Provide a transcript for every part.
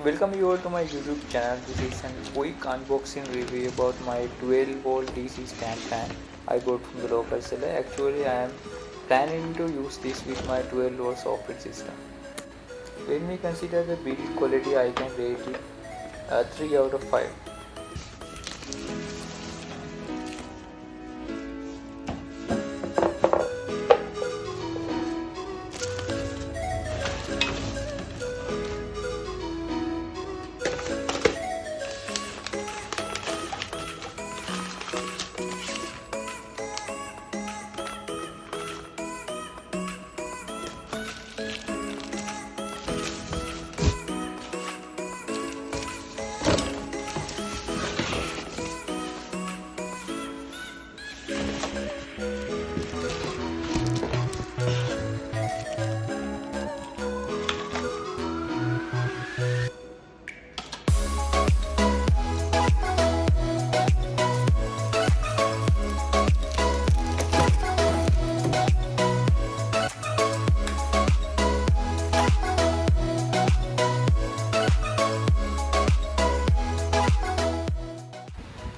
Welcome you all to my YouTube channel. This is a quick unboxing review about my 12 volt DC stand fan I got from the local seller. Actually, I am planning to use this with my 12 volts operating system. When we consider the build quality, I can rate it 3 out of 5.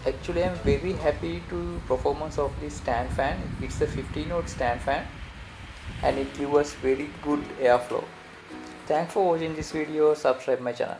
Actually, I am very happy to performance of this stand fan. It's a 15 watt stand fan and it gives us very good airflow. Thanks for watching this video. Subscribe my channel.